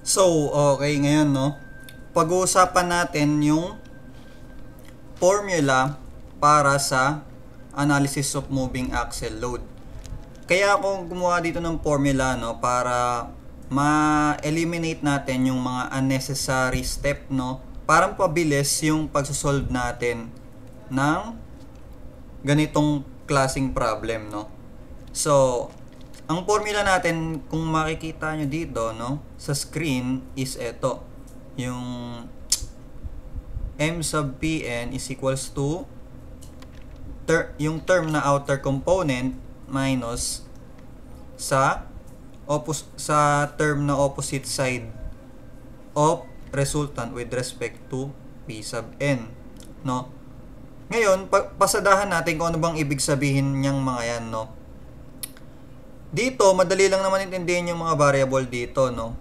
So, okay, ngayon, no? Pag-uusapan natin yung formula para sa analysis of moving axle load. Kaya ako gumawa dito ng formula, no, para ma-eliminate natin yung mga unnecessary step, no? Parang pabilis yung pagsosolve natin ng ganitong klasing problem, no? So, ang formula natin, kung makikita nyo dito, no, sa screen is ito. Yung M sub Pn is equals to yung term na outer component minus sa term na opposite side of resultant with respect to P sub n, no? Ngayon, pasadahan natin kung ano bang ibig sabihin niyang mga yan, no? Dito, madali lang naman intindihin yung mga variable dito, no?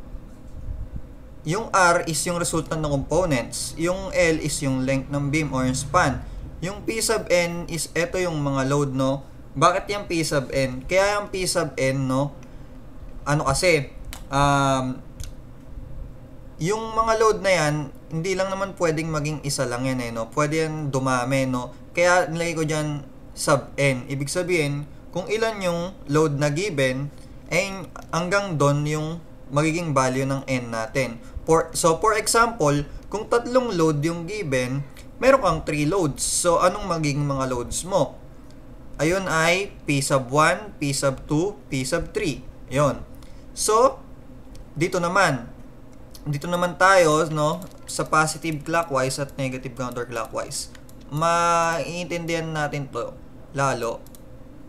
Yung R is yung resultant ng components. Yung L is yung length ng beam or yung span. Yung P sub N is eto yung mga load, no? Bakit yung P sub N? Kaya yung P sub N, no? Ano kasi, yung mga load na yan, hindi lang naman pwedeng maging isa lang yan, no? Pwede yan dumami, no? Kaya nilagay ko dyan sub N. Ibig sabihin, kung ilan yung load na given, ay hanggang doon yung magiging value ng N natin. So, for example, kung tatlong load yung given, meron kang 3 loads. So, anong magiging mga loads mo? Ayun ay P sub 1, P sub 2, P sub 3. Yun. So, dito naman tayo, no, sa positive clockwise at negative counterclockwise. Maiintindihan natin to lalo.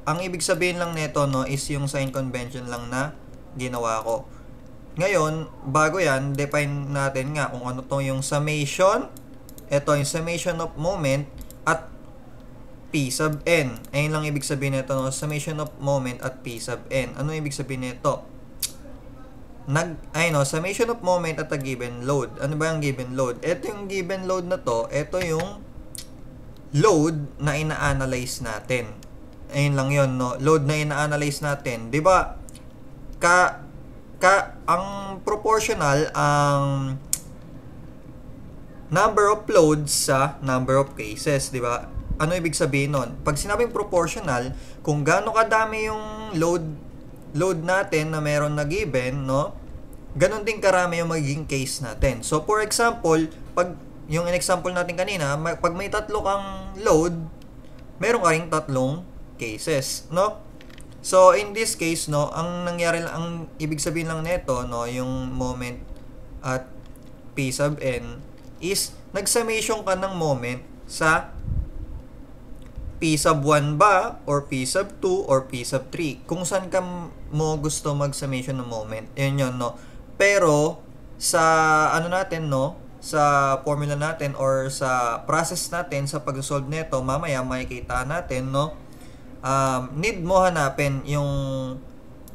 Ang ibig sabihin lang nito, no, is yung sign convention lang na ginawa ko. Ngayon, bago yan, define natin nga kung ano to yung summation. Ito yung summation of moment at P sub n. Ayun lang ibig sabihin nito, no, summation of moment at P sub n. Ano ibig sabihin nito? Summation of moment at a given load. Ano ba yung given load? Ito yung given load na to. Ito yung load na ina-analyze natin. Ayun lang yun, no? Load na ina-analyze natin. Diba? Ang proportional ang number of loads sa number of cases, diba? Ano ibig sabihin nun? Pag sinabing proportional, kung gaano kadami yung load natin na meron na given, no? Ganon din karami yung magiging case natin. So, for example, pag yung in-example natin kanina, pag may tatlo kang load, meron ka ring tatlong cases, no? So, in this case, no, ang nangyari lang, ang ibig sabihin lang nito, no, yung moment at P sub n is nag-summation ka ng moment sa P sub 1 ba, or P sub 2, or P sub 3. Kung saan ka mo gusto mag-summation ng moment. Yun yun, no? Pero, sa ano natin, no? Sa formula natin or sa process natin sa pag-solve nito, mamaya makikita natin, no? Need mo hanapin yung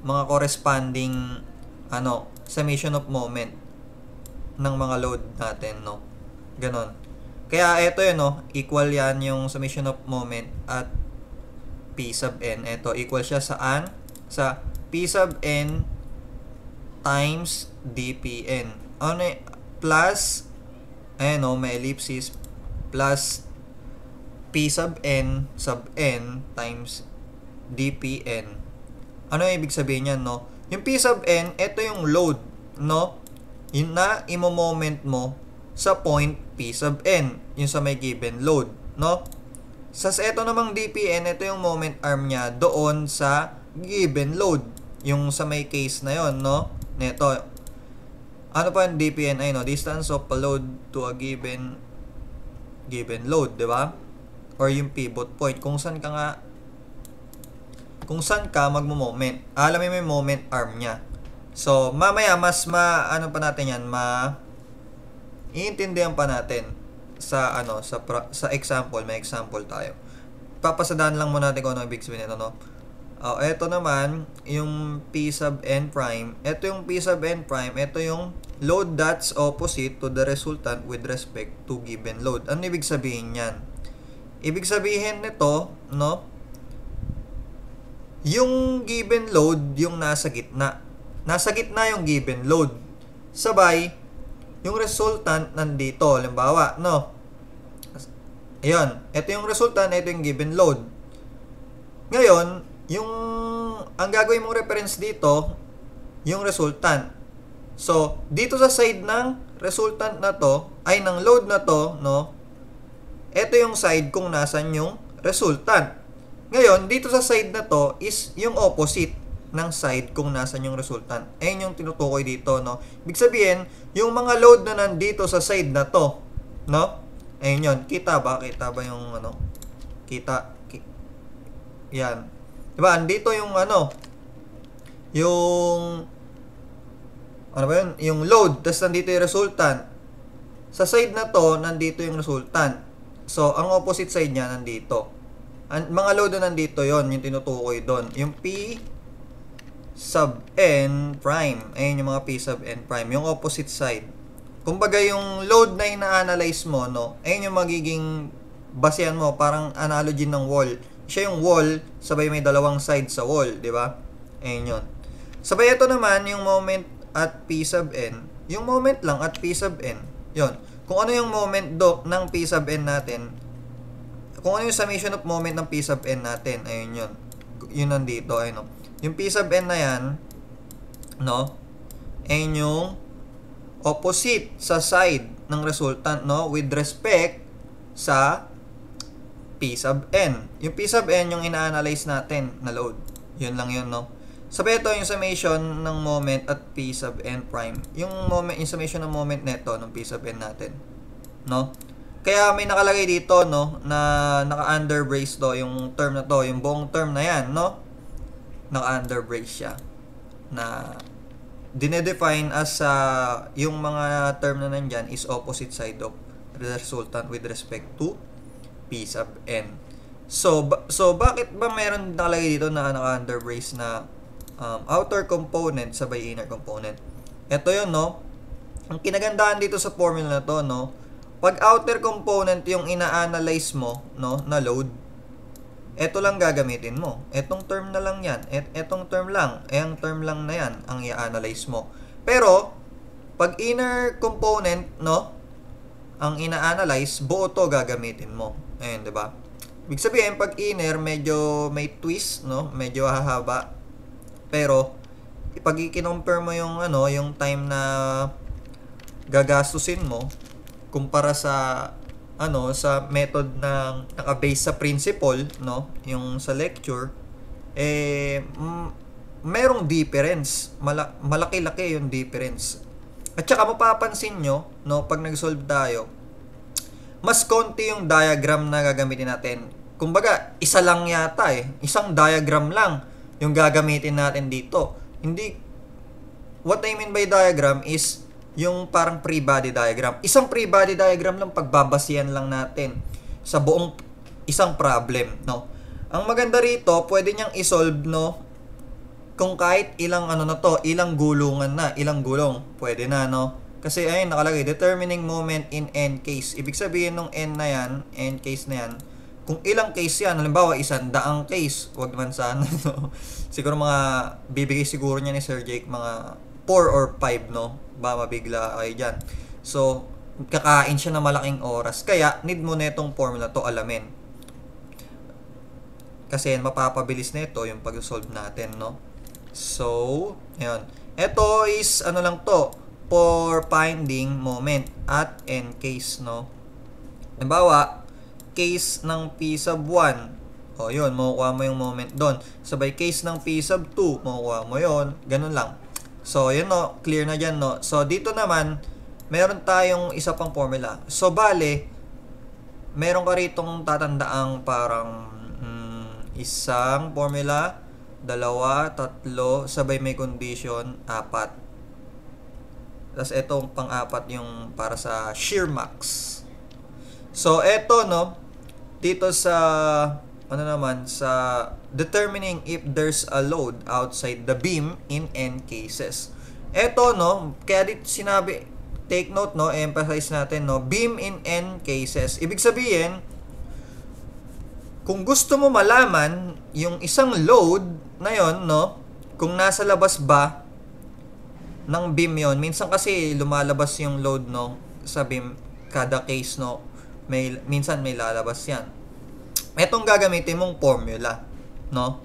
mga corresponding summation of moment ng mga load natin, no? Ganon. Kaya ito yun, no? Equal yan yung summation of moment at P sub n. Ito, equal siya saan? Sa P sub n times dpn. Plus, ayan, no? May ellipsis, plus P sub n times dpn. Ano yung ibig sabihin yan, no? Yung P sub n, ito yung load, no? Yun na imo-moment mo sa point P sub n, yung sa may given load, no? Ito namang dpn, ito yung moment arm niya doon sa given load, yung sa may case na yon, no? Neto. Ano pa yung dpn ay, no? Distance of a load to a given load, di ba? Or yung pivot point, kung saan ka magmo-moment. Alam mo yung moment arm niya. So, mamaya mas ano pa natin yan, iintindihan pa natin sa sa example, may example tayo. Papasadaan lang muna natin kung ano ibig sabihin nito, no? Ito naman yung P sub n prime. Ito yung P sub n prime, ito yung load that's opposite to the resultant with respect to given load. Ano ibig sabihin niyan? Ibig sabihin nito, no? Yung given load yung nasa gitna. Nasa gitna yung given load. sabay, yung resultant nandito. Halimbawa, no? Ayan, ito yung resultant, ito yung given load. Ngayon, ang gagawin mong reference dito, yung resultant. So, dito sa side ng resultant na to, ay ng load na to, no? Ito yung side kung nasan yung resultant. Ngayon, dito sa side na to is yung opposite ng side kung nasan yung resultant. Ayun yung tinutukoy dito, no? Ibig sabihin, yung mga load na nandito sa side na to, no? Ayun yun. Kita ba? Kita ba yung ano? Yan. Diba? Andito yung ano? Yung ano ba yun? Yung load. Tapos nandito yung resultant. Sa side na to, nandito yung resultant. So, ang opposite side niya nandito. Mga load na nandito yon, yung tinutukoy doon. Yung P sub N prime. Ayun yung mga P sub N prime. Yung opposite side. Kumbaga yung load na ina-analyze mo, no? Ayun yung magiging basehan mo. Parang analogy ng wall. Siya yung wall, sabay may dalawang side sa wall, di ba? Ayun yun. Sabay ito naman, yung moment at P sub N. Yung moment lang at P sub N. Yun. Kung ano yung moment ng P sub N natin, kung ano yung summation of moment ng P sub N natin, ayun yun. Yun nandito, ayun, no? Yung P sub N na yan, no? Ayun yung opposite sa side ng resultant, no? With respect sa P sub N. Yung P sub N yung ina-analyze natin na load. Yun lang yun, no? Sabi ito yung summation ng moment at P sub N prime. Yung summation ng moment neto ng P sub N natin, no? Kaya may nakalagay dito, no, na naka-under brace to yung term na to, yung buong term na yan, no? Naka-under brace siya na dinedefine as yung mga term na nandyan is opposite side of the resultant with respect to P sub N. So bakit ba meron nakalagay dito na naka-under brace na outer component sabay inner component? Ito yun, no? Ang kinagandahan dito sa formula na to, no? Pag outer component yung ina-analyze mo, no, na load, eto lang gagamitin mo. Etong term na lang yan. Etong term lang. Ang term lang na yan ang i-analyze mo. Pero, pag inner component, no, ang ina-analyze, buo to gagamitin mo. Ayun, diba? Ibig sabihin, pag inner, medyo may twist, no? Medyo hahaba. Pero, pag i-compare mo yung, ano, yung time na gagastusin mo, kumpara sa sa method ng naka-base sa principle, no, yung sa lecture, merong difference, malaki-laki yung difference. At saka mapapansin nyo, no, pag nag-solve tayo, mas konti yung diagram na gagamitin natin. Kumbaga, isa lang yata isang diagram lang yung gagamitin natin dito. Hindi, what I mean by diagram is yung parang pre-body diagram. Isang pre-body diagram lang pagbabasihan lang natin sa buong isang problem, no? Ang maganda rito, pwede niyang isolve, no? Kung kahit ilang ilang gulungan na, ilang gulong, pwede na, no? Kasi ayun nakalagay, determining moment in n case. Ibig sabihin nung n na yan, n case na yan, kung ilang case yan, halimbawa 100 case, wag naman sana, no? Siguro bibigay siguro niya ni Sir Jake mga 4 or 5, no? Ba mabigla kayo dyan. So, kakain siya ng malaking oras. Kaya, need mo na itong formula to alamin. Kasi, mapapabilis na ito yung pag-solve natin, no? So, ayan. Ito is, lang to, for finding moment at n case, no? Halimbawa, case ng P sub 1. O, yun, makukuha mo yung moment doon. Sabay, case ng P sub 2, makukuha mo yun. Ganun lang. So, yun, no, clear na dyan, no. So, dito naman, meron tayong isa pang formula. So, bale, meron ka ritong tatandaang parang isang formula, 2, 3, sabay may condition, 4. Tapos, itong pang-4 yung para sa shear max. So, eto, no, dito sa sa determining if there's a load outside the beam in n cases. Eto, no, kaya dito sinabi, take note, no, emphasize natin, no, beam in n cases. Ibig sabihin, kung gusto mo malaman yung isang load na yon, no, kung nasa labas ba ng beam yon. Minsan kasi lumalabas yung load, no, sa beam, kada case, no, minsan may lalabas yan. Etong gagamitin mong formula, no?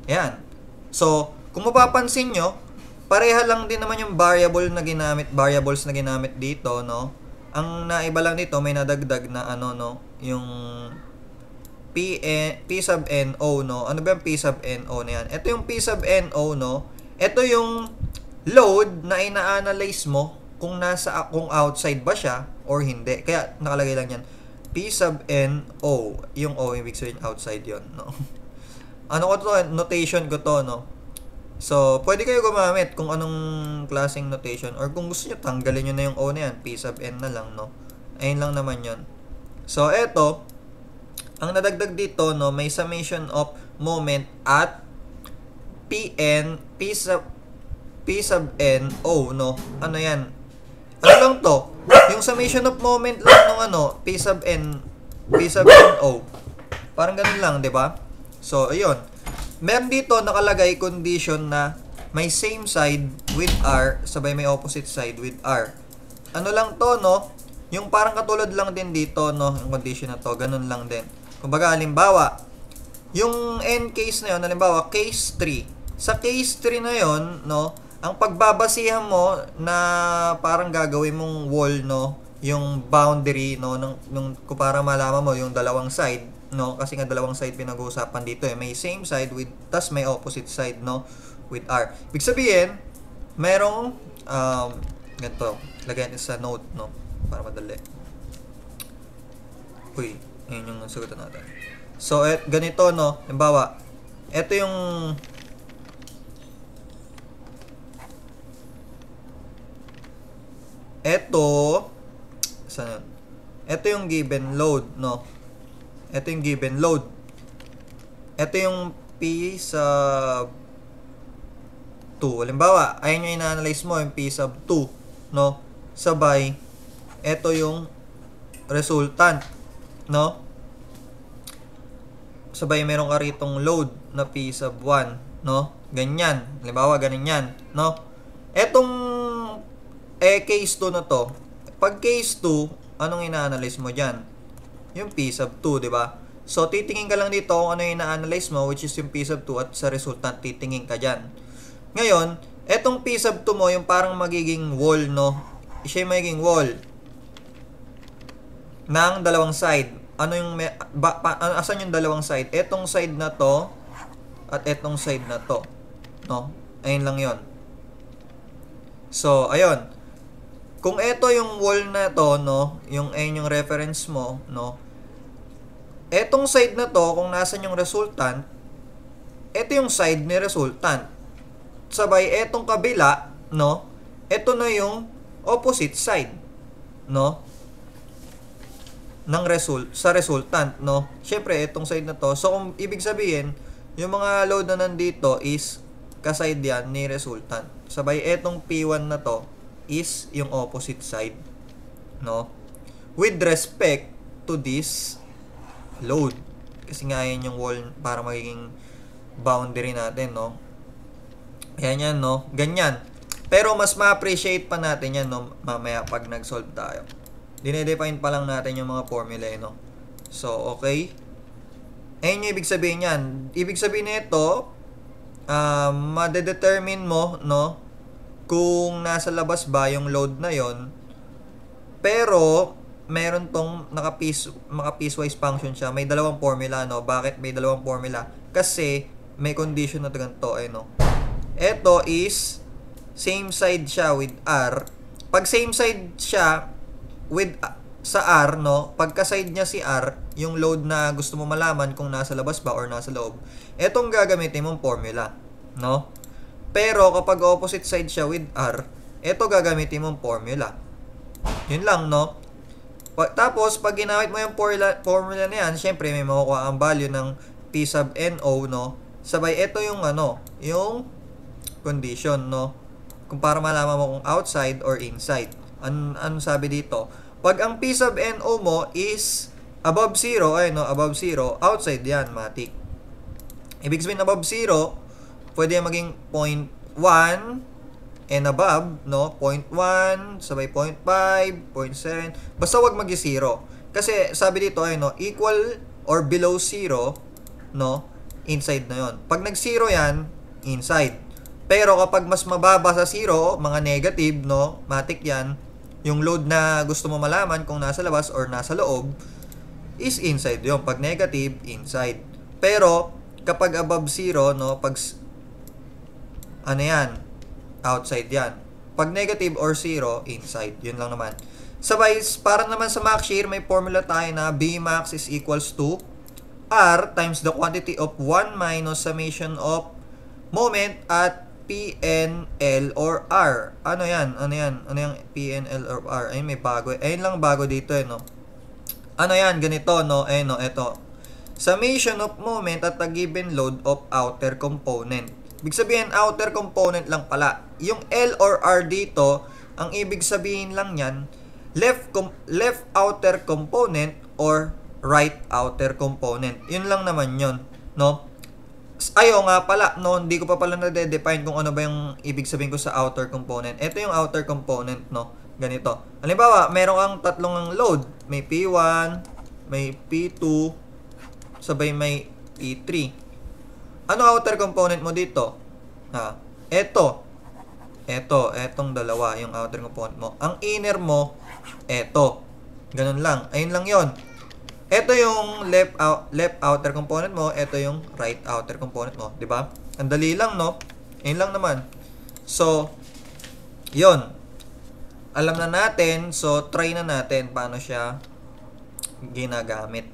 Yan. So, kung mapapansin nyo, pareha lang din naman yung variables na ginamit dito, no? Ang naiba lang dito, may nadagdag na ano, no, yung P sub NO, no? Ano ba yung P sub NO na yan? Ito yung P sub NO, no? Ito yung load na ina-analyze mo kung outside ba siya or hindi. Kaya nakalagay lang yan P sub NO. Yung O, ibig sabihin outside yon, no? Ano ko to? Notation ko to, no? So, pwede kayo gumamit kung anong klaseng notation, or kung gusto nyo, tanggalin nyo na yung O na yan, P sub N na lang, no? Ayun lang naman yon. So, eto, ang nadagdag dito, no, may summation of moment at P sub N O, no? Ano yan? Ano lang to? Yung summation of moment lang ng ano, P sub N O. Parang ganun lang, 'di ba? So, ayun. Meron dito nakalagay condition na may same side with R, sabay may opposite side with R. Ano lang to, no? Yung parang katulad lang din dito, no? Yung condition na to, ganun lang din. Kumbaga, halimbawa, yung N case na yun, halimbawa, case 3. Sa case 3 na yun, no? Ang pagbabasihan mo na parang gagawin mong wall, no, yung boundary, no, kung para malaman mo yung dalawang side, no, kasi nga dalawang side pinag-uusapan dito, eh. May same side with, tas may opposite side, no, with R. Ibig sabihin, merong ganito, lagyan natin sa note, no, para madali. Uy, yun yung sagutan natin. So, ganito, no, halimbawa, ito yung saan yun? Ito yung given load, no? Ito yung given load. Ito yung P sub 2. Halimbawa, ayun yung ina-analyze mo, yung P sub 2, no? Sabay, ito yung resultant, no? Sabay, meron ka ritong load na P sub 1, no? Ganyan. Halimbawa, ganyan, no? Etong case 2 na to. Pag case 2, anong ina-analyze mo dyan? Yung P sub 2, di ba? So, titingin ka lang dito kung ano yung ina-analyze mo, which is yung P sub 2, at sa resultant, titingin ka dyan. Ngayon, etong P sub 2 mo, yung parang magiging wall, no? Siya yung magiging wall ng dalawang side. Ano yung, asan yung dalawang side? Etong side na to, at etong side na to, no? Ayun lang yon. So, ayun. Kung ito yung wall na to, no, ayun yung reference mo, no, etong side na to, kung nasan yung resultant, ito yung side ni resultant. Sabay, etong kabila, no, ito na yung opposite side, no, ng sa resultant, no. Syempre, etong side na to. So, kung ibig sabihin, yung mga load na nandito is kaside yan ni resultant. Sabay, etong P1 na to is yung opposite side, no, with respect to this load, kasi nga yan yung wall para magiging boundary natin, no. Yan yan, no, ganyan. Pero mas ma-appreciate pa natin yan, no, mamaya pag nag-solve tayo. Dinedefine pa lang natin yung mga formula, no. So, okay, ayun yung ibig sabihin yan. Ibig sabihin nito, madedetermine mo, no, kung nasa labas ba yung load na yon. Pero meron tong maka-piecewise function siya. May dalawang formula, no. Bakit may dalawang formula? Kasi may condition na ganito, no. Ito is same side siya with R. Pag same side siya with sa R, no, pagka-side niya si R, yung load na gusto mo malaman kung nasa labas ba or nasa loob, etong gagamitin mong formula, no. Pero kapag opposite side siya with R, eto gagamitin mong formula. Yun lang, no? Tapos, pag ginamit mo yung formula na yan, syempre may makukuha ang value ng P sub NO, no? Sabay, eto yung ano, yung condition, no? Kung para malaman mo kung outside or inside. Ano sabi dito? Pag ang P sub NO mo is above 0, ay no, above 0, outside yan, matik. Ibig sabihin above 0, pwede maging 0.1, and above, no? 0.1, sabay 0.5, 0.7. Basta wag mag-0. Kasi sabi dito ay no, equal or below 0, no? Inside na 'yon. Pag nag-0 yan, inside. Pero kapag mas mababa sa 0, mga negative, no? Matik yan. Yung load na gusto mo malaman kung nasa labas or nasa loob is inside 'yon. Pag negative, inside. Pero kapag above 0, no? Pag ano yan? Outside yan. Pag negative or 0, inside. Yun lang naman. Sabay, para naman sa Mach shear, may formula tayo na Bmax is equals to R times the quantity of 1 minus summation of moment at PNL or R. Ano yan? Ano yan? Ano yung PNL or R? Ayun, may bago. Ayun lang bago dito, no? Ano yan? Ganito, no? Ayun, no? Ito. Summation of moment at a given load of outer component. Ibig sabihin, outer component lang pala. Yung L or R dito, ang ibig sabihin lang yan, left outer component or right outer component. Yun lang naman yun, no? Ayo nga pala, no, hindi ko pa pala na-define kung ano ba yung ibig sabihin ko sa outer component. Ito yung outer component, no? Ganito. Halimbawa, meron kang tatlong load. May P1, may P2, sabay may P3. Ano outer component mo dito? Ha? Etong dalawa, yung outer component mo. Ang inner mo, eto. Ganun lang. Ayun lang yon. Ito yung left outer component mo, ito yung right outer component mo, 'di ba? Ang dali lang, no? Ayun lang naman. So, 'yon. Alam na natin, so try na natin paano siya ginagamit.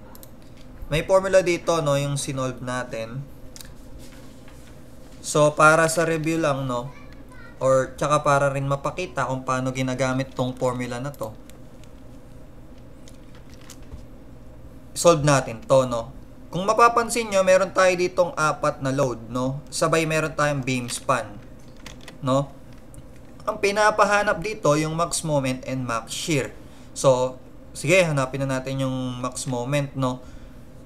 May formula dito, no, yung sinolve natin. So, para sa review lang, no, or tsaka para rin mapakita kung paano ginagamit tong formula na to. Solve natin to, no. Kung mapapansin nyo, meron tayo ditong 4 na load, no. Sabay meron tayong beam span, no. Ang pinapahanap dito yung max moment and max shear. So, sige, hanapin na natin yung max moment, no.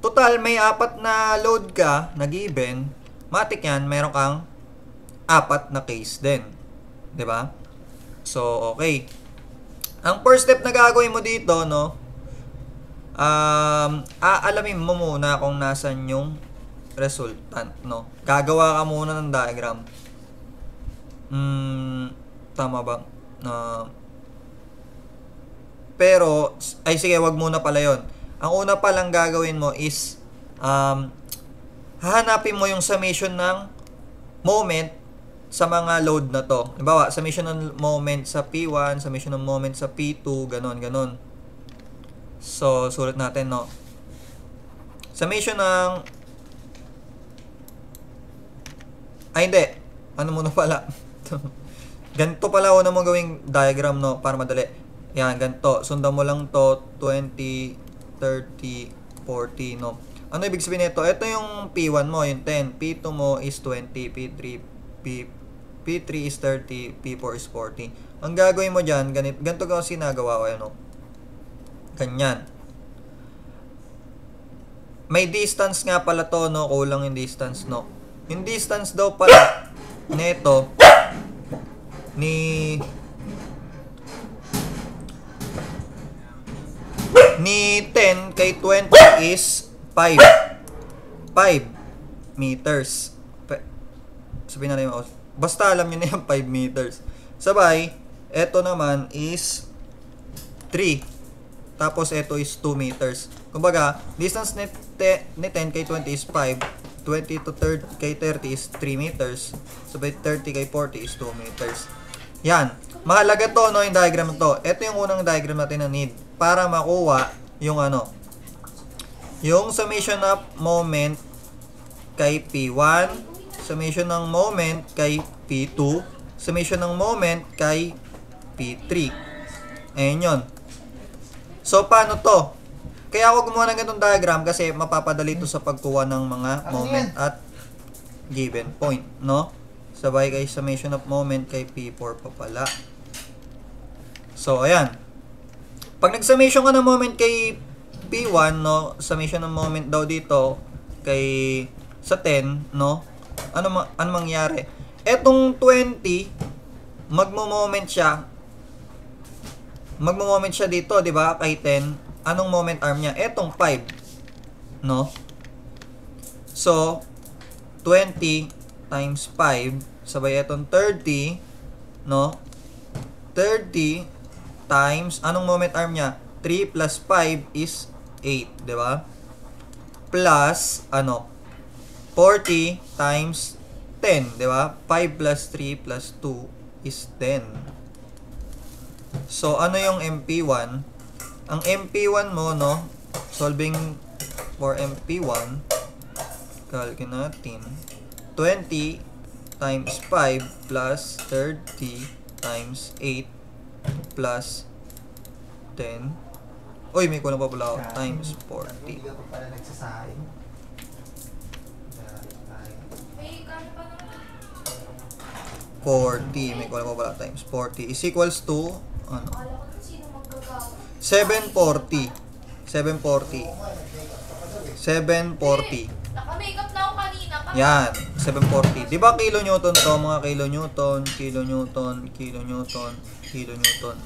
Total, may 4 na load ka na given. Matik yan, meron kang 4 na case din. 'Di ba? So, okay. Ang first step na gagawin mo dito, no, aalamin mo muna kung nasan yung resultant, no. Gagawa ka muna ng diagram. Tama ba? Pero, ay sige, wag muna pala yon. Ang una pa lang gagawin mo is, hahanapin mo yung summation ng moment sa mga load na to. Halimbawa, summation ng moment sa P1, summation ng moment sa P2, ganon. So, sulat natin, no. Summation ng... Ay, hindi. Ano muna pala? Ganito pala una mo gawing diagram, no, para madali. Yan, ganito. Sundan mo lang to, 20, 30, 40, no. Ano ibig sabihin nito? Ito yung P1 mo, yung 10. P2 mo is 20, P3 is 30, P4 is 40. Ang gagawin mo dyan, ganito kasi nagawa ko, ano? Ganyan. May distance nga pala to, no? Kulang yung distance, no? Yung distance daw pala nito ni 10 kay 20 is 5 meters. Sabihin na rin ako. Basta alam nyo na yung 5 meters. Sabay, eto naman is 3. Tapos eto is 2 meters. Kumbaga, distance ni 10 kay 20 is 5. 20 to 30 kay 30 is 3 meters. Sabay, 30 kay 40 is 2 meters. Yan. Mahalaga to, no, yung diagram to. Ito yung unang diagram natin na need para makuha yung ano, yung summation of moment kay P1, summation ng moment kay P2, summation ng moment kay P3. Ayan yun. So, paano to? Kaya ako gumawa ng ganitong diagram kasi mapapadali ito sa pagkuha ng mga moment at given point, no? Sabay kay summation of moment kay P4 pa pala. So, ayan. Pag nag-summation ka ng moment kay P1, no, summation ng moment daw dito kay sa 10, no, ano mangyari? Etong 20, magmo-moment siya. Magmo-moment siya dito, di ba? Kay 10. Anong moment arm niya? Etong 5. No? So, 20 times 5. Sabay etong 30. No? 30 times, anong moment arm niya? 3 plus 5 is 8, di ba? Plus, 40 times 10, di ba? 5 plus 3 plus 2 is 10. So, ano yung MP1? Ang MP1 mo, no? Solving for MP1, calculate natin. 20 times 5 plus 30 times 8 plus 10. Uy, may kulang pa pala ako. Times 40. Hindi ka pa pala nagsasahin. 40. May kulang pa pala. Times 40 is equals to, 740. 740. 740. Naka-makeup na ako kanina. Yan. 740. Di ba kilonewton to? Mga kilonewton, kilonewton, kilonewton, kilonewton.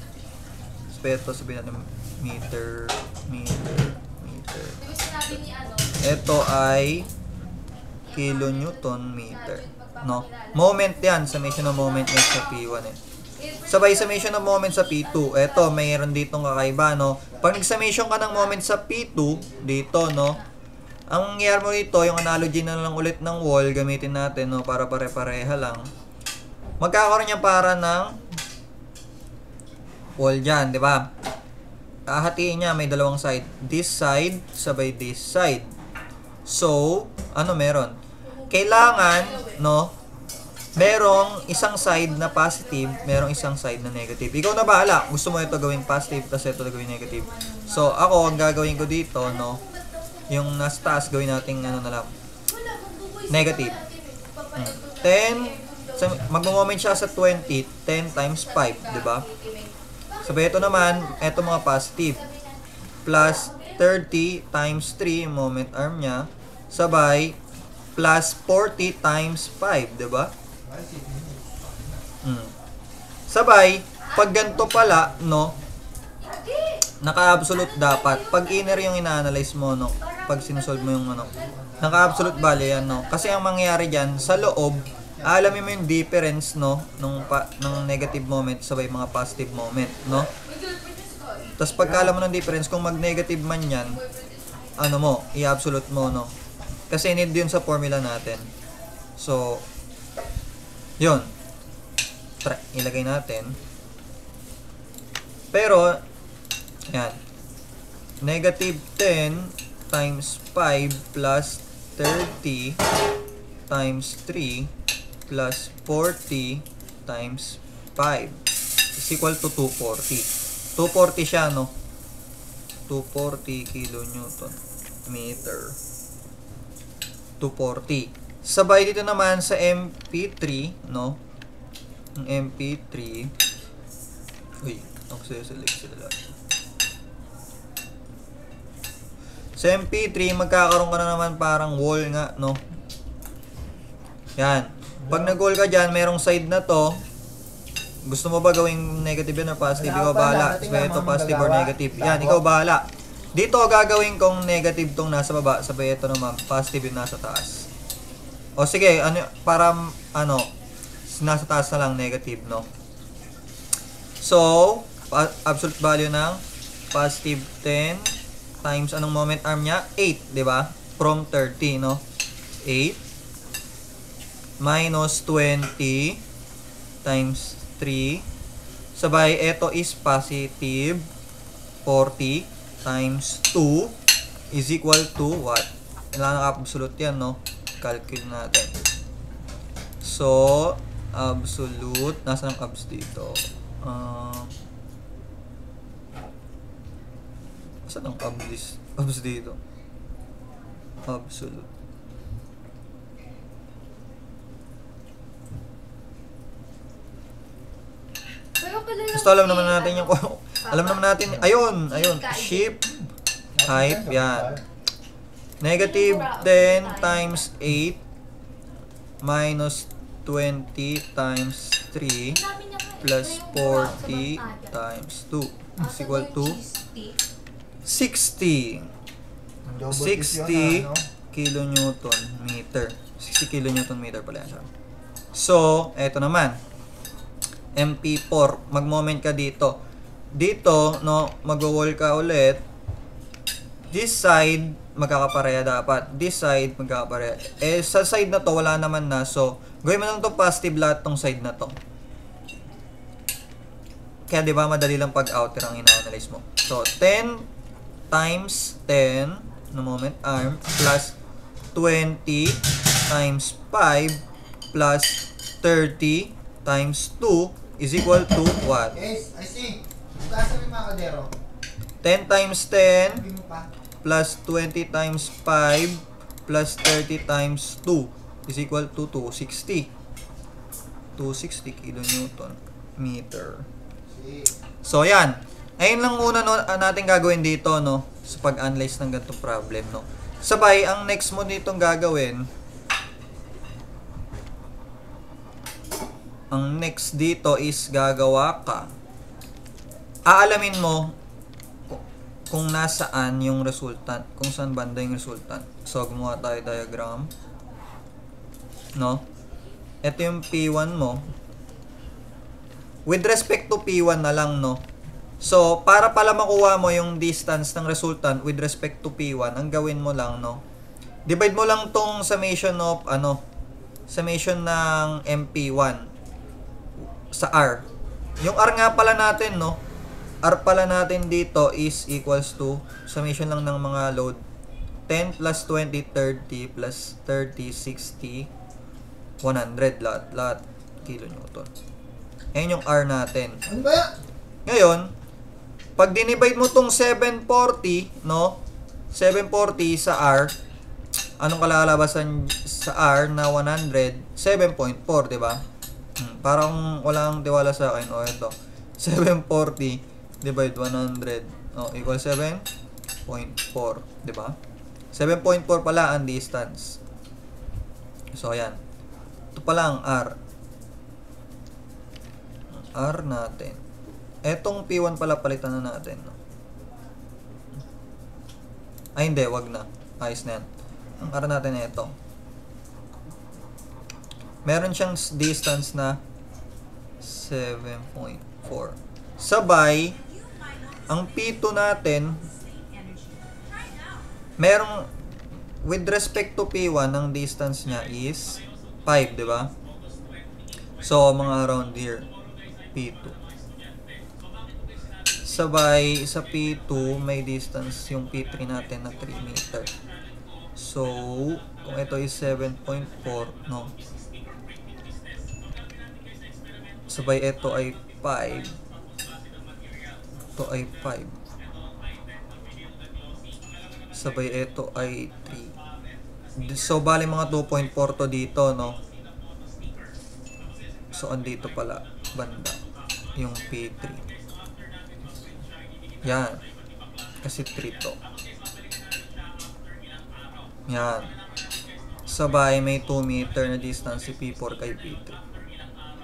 Speto, sabihin natin meter, meter, meter. Di ba sinabi ni Ito ay kilonewton meter. No? Moment yan. Summation of moment yan sa P1 eh. Sabay summation of moment sa P2. Ito, mayroon ditong kakaiba, no? Pag nag-summation ka ng moment sa P2, dito, no? Ang nangyayari mo dito, yung analogy na lang ulit ng wall, gamitin natin, no? Para pare-pareha lang. Magkakaroon niya para ng wall dyan, di ba? Hahatiin niya, may dalawang side. This side, sabay this side. So, ano meron? Kailangan, no? Merong isang side na positive, merong isang side na negative. Ikaw na bahala. Gusto mo ito gawing positive, tapos ito gawing negative. So, ako, ang gagawin ko dito, no? Yung nasa taas, gawin natin, ano na lang, negative. 10, magmo-moment siya sa 20, 10 times 5, di ba? Sabay ito naman, ito mga positive. Plus 30 times 3, moment arm niya. Sabay, plus 40 times 5, di ba? Sabay, pag ganito pala, no, naka-absolute dapat. Pag inner yung ina-analyze mo, no, pag sinusolve mo yung ano, naka-absolute value yan, no. Kasi ang mangyayari dyan, sa loob, alamin mo yung difference, no, ng negative moment sabay mga positive moment, no. Tapos pagka alam mo ng difference, kung mag-negative man yan, ano mo, i-absolute mo, no. Kasi need yun sa formula natin. So, yun. Ilagay natin. Pero, yan. Negative 10 times 5 plus 30 times 3 plus 40 times 5 is equal to 240. 240 siya, no? 240 kilonewton meter. 240. Sabay dito naman sa MP3, no? Ang MP3. Uy, ako select sila lahat. Sa MP3, magkakaroon ka na naman parang wall nga, no? Yan. Pag nag-wall ka dyan, merong side na to. Gusto mo ba gawing negative yun or positive? Ikaw bahala. So, ito positive or negative. Yan, ikaw bahala. Dito, gagawin kong negative tong nasa baba. Sabay ito naman, positive yung nasa taas. O sige, ano, para, ano, nasa taas na lang negative, no? So, absolute value ng positive 10 times anong moment arm niya? 8, di ba? From 30, no? 8 minus 20 times 3. Sabay, ito is positive 40 times 2 is equal to what? Kailangan naka-absolute yan, no? Calculate natin. So, absolute. Nasaan ang abs dito? Saan ang abs dito? Absolute. Basta alam naman natin yung alam naman natin, ayun, shift height, yan. Negative 10 times 8 minus 20 times 3 plus 40 times 2 is equal to 60. 60 kilonewton meter. 60 kilonewton meter pala yan siya. So, eto naman. MP4. Mag-moment ka dito. Dito, no, mag-wall ka ulit. This side, magkakapareha dapat. This side, magkakapareha. Eh, sa side na to, wala naman na. So, gawin mo lang to positive lahat tong side na to. Kaya, di ba, madali lang pag-outer ang ina-analyze mo. So, 10 times 10, no moment, arm, plus 20 times 5 plus 30 times 2 is equal to what? Yes, I see. Bukasan mo yung mga kadero. 10 times 10 Sabi mo pa. plus 20 times 5 plus 30 times 2 is equal to 260. 260 kilonewton meter. So, yan. Ayun lang muna no, natin gagawin dito, no? Sa pag-analyze ng ganitong problem, no? Sabay, ang next mo ditong gagawin, ang next dito is gagawa ka. Aalamin mo kung nasaan yung resultant, kung saan banda yung resultant. So, gumawa tayo diagram. No? Ito yung P1 mo. With respect to P1 na lang, no? So, para pala makuha mo yung distance ng resultant with respect to P1, ang gawin mo lang, no? Divide mo lang tong summation of, summation ng MP1 sa R. Yung R nga pala natin, no? R pala natin dito is equals to summation lang ng mga load 10 plus 20, 30 plus 30, 60, 100 lahat kilonewton. Ayan yung R natin. Ano ba yan? Ngayon, pag dinivide mo tong 740, no? 740 sa R, anong kalalabasan sa R na 100? 7.4, di ba? Parang walang tiwala sa akin. O, ito. 740 divide 100. O, equal 7.4. Di ba? 7.4 pala ang distance. So, ayan. Ito pala ang R. R natin. Etong P1 pala palitan na natin. No? Ay, hindi. Wag na. Ayos na yan. Ang R natin na ito. Meron siyang distance na 7.4. Sabay, ang P2 natin, merong, with respect to P1, ang distance niya is 5, di ba? So, mga around here, P2. Sabay, sa P2, may distance yung P3 natin na 3 meter. So, kung ito is 7.4, no? Sabay, ito ay 5. Ito ay 5. Sabay, ito ay 3. So, bali mga 2.4 to dito, no? So, andito pala, banda, yung P3. Yan. Kasi 3 to. Yan. Sabay, may 2 meter na distance si P4 kay P3.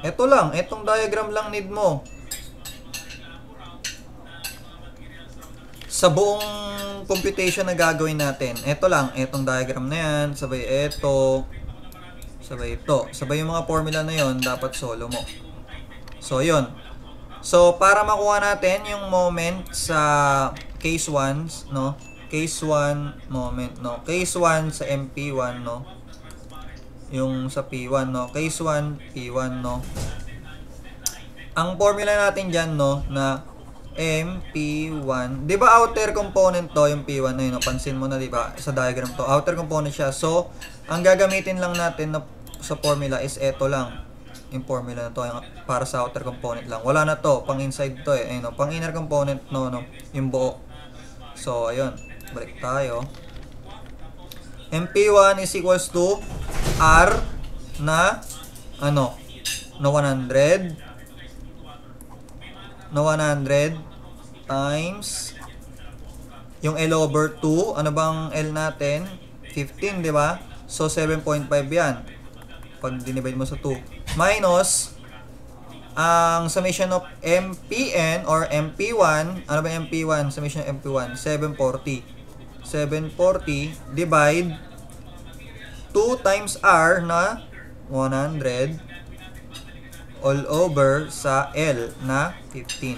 Ito lang. Itong diagram lang need mo. Sa buong computation na gagawin natin. Ito lang. Itong diagram na yan. Sabay ito. Sabay ito. Sabay yung mga formula na yon dapat solo mo. So, yun. So, para makuha natin yung moment sa case 1, no? Case 1 moment, no? Case 1 sa MP1, no? Yung sa P1, no? Case 1, P1, no? Ang formula natin dyan, no? Na MP1. Di ba outer component to, yung P1 na yun, no? Pansin mo na, di ba? Sa diagram to. Outer component siya. So, ang gagamitin lang natin na, sa formula is eto lang. Yung formula na to, yung para sa outer component lang. Wala na to, pang inside to eh. Ayun, no? Pang inner component, no? Yung buo. So, ayun. Balik tayo. MP1 is equals to R na, ano? Na 100. Na 100 times yung L over 2. Ano bang L natin? 15, di ba? So, 7.5 yan. Pag dinivide mo sa 2. Minus ang summation of MPN or MP1, ano ba yung MP1? Summation of MP1, 740. 740 divide 2 times R na 100 all over sa L na 15.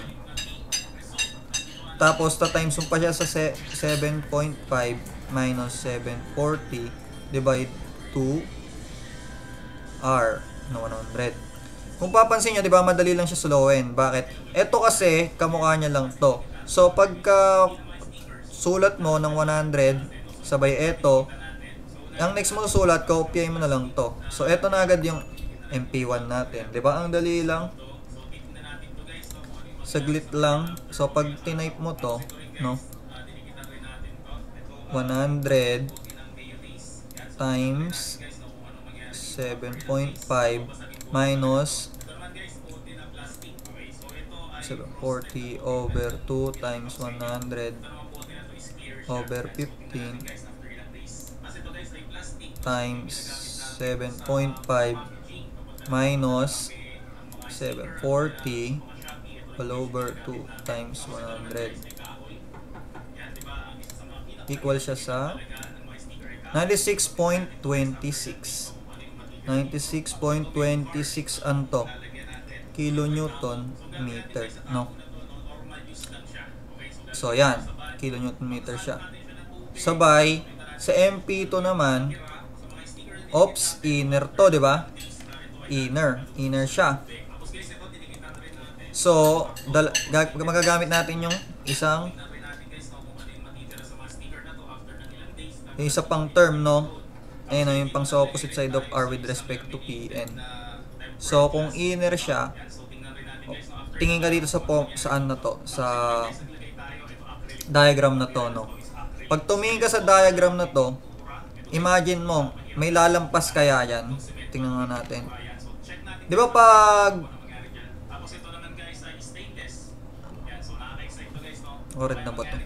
Tapos, times mo pa siya sa 7.5 minus 740 divide 2 R na 100. Kung papansin nyo, di ba, madali lang siya sulawin. Bakit? Ito kasi, kamukha niya lang to. So, pagka sulat mo ng 100, sabay ito, ang next mo sulat, kopyahin mo na lang to. So, ito na agad yung MP1 natin. Di ba? Ang dali lang. Saglit lang. So, pag tinype mo to, no? 100 times 7.5 minus 40 over 2 times 100 over 15 times 7.5 minus 740 all over 2 times 100 equal siya sa 96.26 96.26 anto kilonewton meter, no? So yan, kilonewton meter siya. Sabay sa MP2 naman, ops, inner to, di ba? Inner siya. So, magagamit natin yung isang isa pang term, no? Ayun o, yung pang sa opposite side of R with respect to PN. So, kung inner siya, tingin ka dito sa saan na to? Sa diagram na to, no? Pag tumingin ka sa diagram na to, imagine mo, may lalampas kaya yan. Tingnan nga natin. Di ba pag red na ba to?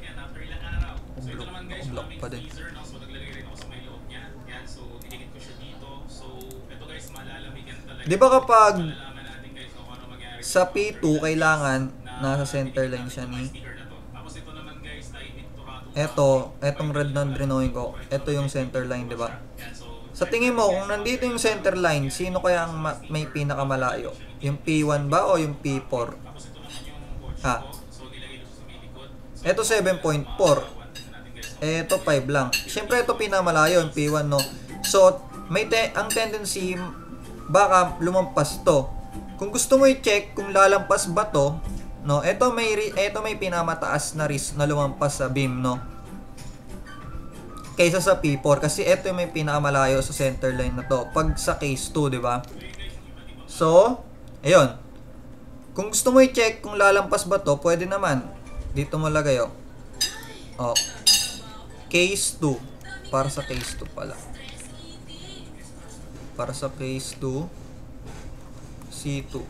Block pa din. Di ba kapag sa P2 kailangan nasa center line siya ni etong red na drawing ko, ito yung center line, di ba? Sa tingin mo, kung nandito yung center line, sino kaya ang may pinakamalayo? Yung P1 ba o yung P4? Ito 7.4. Ito 5 lang. Siyempre ito pinakamalayo, yung P1, no? So, ang tendency baka lumampas to. Kung gusto mo i-check kung lalampas ba to, no, ito may pinamataas na risk na lumampas sa beam, no, kaysa sa P4 kasi ito yung may pinakamalayo sa center line na to pag sa case 2, di ba? So, ayun. Kung gusto mo i-check kung lalampas ba to, pwede naman dito mo lagay, case 2 para sa case 2 pala. Para sa case 2, C2.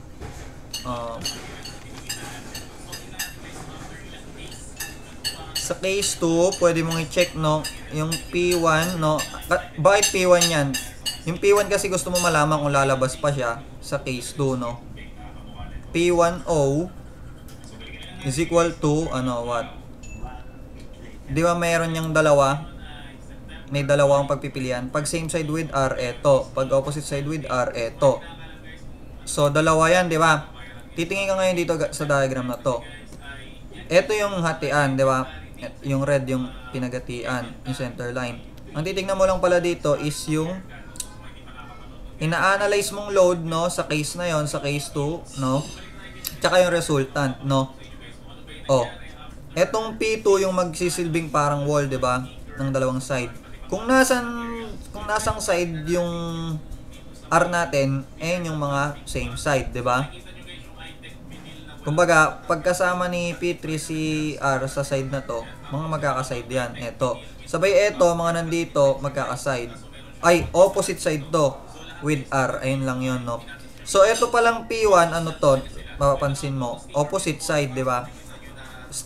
Sa case 2, pwede mong i-check, no, yung P1, no. Bakit P1 yan? Yung P1 kasi gusto mo malaman kung lalabas pa siya sa case 2, no. P10 is equal to, what? Di ba mayroon yung dalawa? May dalawang pagpipilian. Pag same side with R, eto. Pag opposite side with R, eto. So, dalawa yan, di ba? Titingin ka ngayon dito sa diagram na to. Ito yung hatian, di ba? Yung red yung pinagatian, yung center line. Ang titingnan mo lang pala dito is yung ina-analyze mong load, no, sa case na yon, sa case 2, no? Tsaka yung resultant, no? Etong P2 yung magsisilbing parang wall, di ba? Ng dalawang side. Kung nasang side yung R natin, yung mga same side, 'di ba? Kumbaga, pagkasama ni P3 si R sa side na to, mga magkaka-side yan. Eto. Sabay eto, mga nandito, magkaka-side. Ay, opposite side to with R. Ayun lang 'yon, no? So, eto palang P1, ano to? Mapapansin mo, opposite side, 'di ba?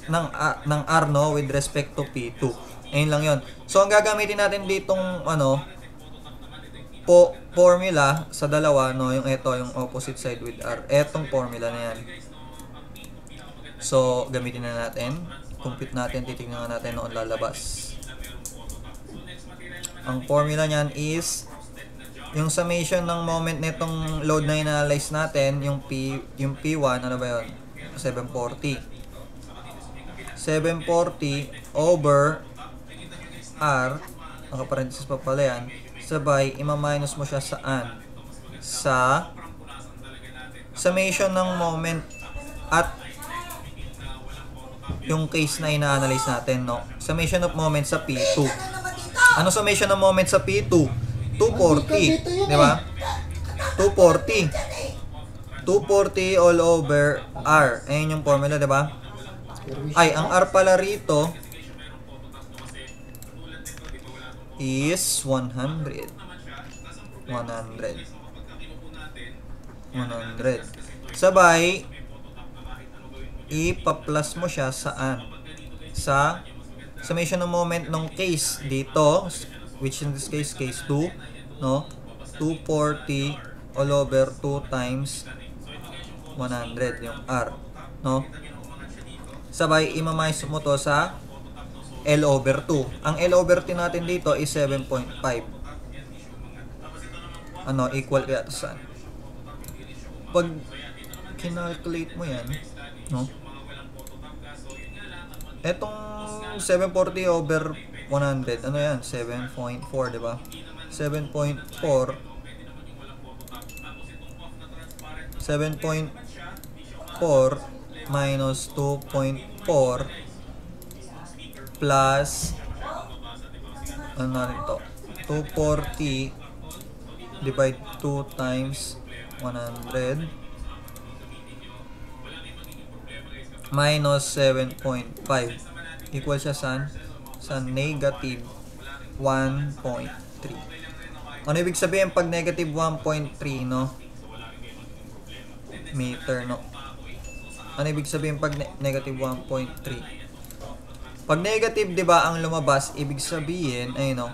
Ng R, no, with respect to P2. Ayun lang 'yon. So, ang gagamitin natin ditong formula sa dalawa, no, yung ito, yung opposite side with R. Etong formula na yan. So, gamitin na natin. Compute natin, titignan natin noon lalabas. Ang formula niyan is yung summation ng moment nitong load na in-analyze natin, yung P1, ano ba yun? 740. 740 over R, naka-parenthesis pa pala yan, sabay, ima-minus mo siya saan? Sa summation ng moment at yung case na ina-analyze natin, no? Summation of moment sa P2. Ano summation of moment sa P2? 240, di ba? 240. 240 all over R. Ayun yung formula, di ba? Ay, ang R pala rito is 100. 100. Sabay, ipa-plus mo siya saan? Sa summation ng moment ng case dito, which in this case, case 2, no? 240 all over 2 times 100 yung R, no? Sabay, ima-minus mo to sa L over 2. Ang L over 2 natin dito is 7.5. Ano, equal kaya to saan? Pag kinalculate mo yan, no? Etong 740 over 100, ano yan? 7.4, di ba? 7.4 minus 2.4 plus ano nito? 240 divide 2 times 100 minus 7.5 equal siya sa negative 1.3. Ano ibig sabihin pag negative 1.3, no? Meter, no? Ano ibig sabihin pag negative 1.3? Pag negative, di ba, ang lumabas, ibig sabihin, ay no,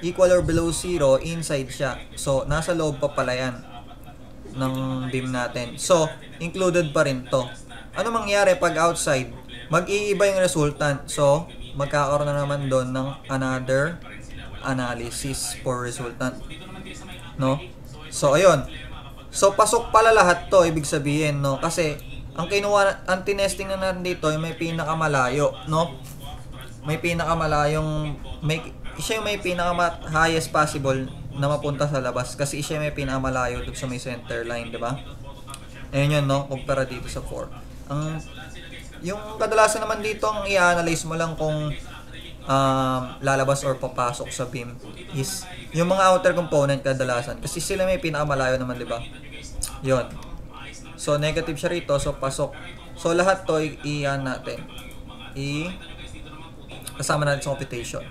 equal or below 0, inside siya. So, nasa loob pa pala yan ng beam natin. So, included pa rin to. Ano mangyari pag outside? Mag-iiba yung resultant. So, magkakaroon na naman doon ng another analysis for resultant. No? So, ayun. So, pasok pala lahat to, ibig sabihin, no? Kasi, ang tinesting na natin dito, yung may pinakamalayo, no? May pinakamalayong, siya yung may pinaka-highest possible na mapunta sa labas. Kasi siya may pinakamalayo dun sa may center line, di ba? Ayun yun, no? Kumpara dito sa 4. Yung kadalasan naman dito, ang i-analyze mo lang kung lalabas or papasok sa beam is yung mga outer component kadalasan. Kasi sila may pinakamalayo naman, di ba? Yun. So, negative siya rito. So, pasok. So, lahat to i-ano natin. Kasama natin sa computation.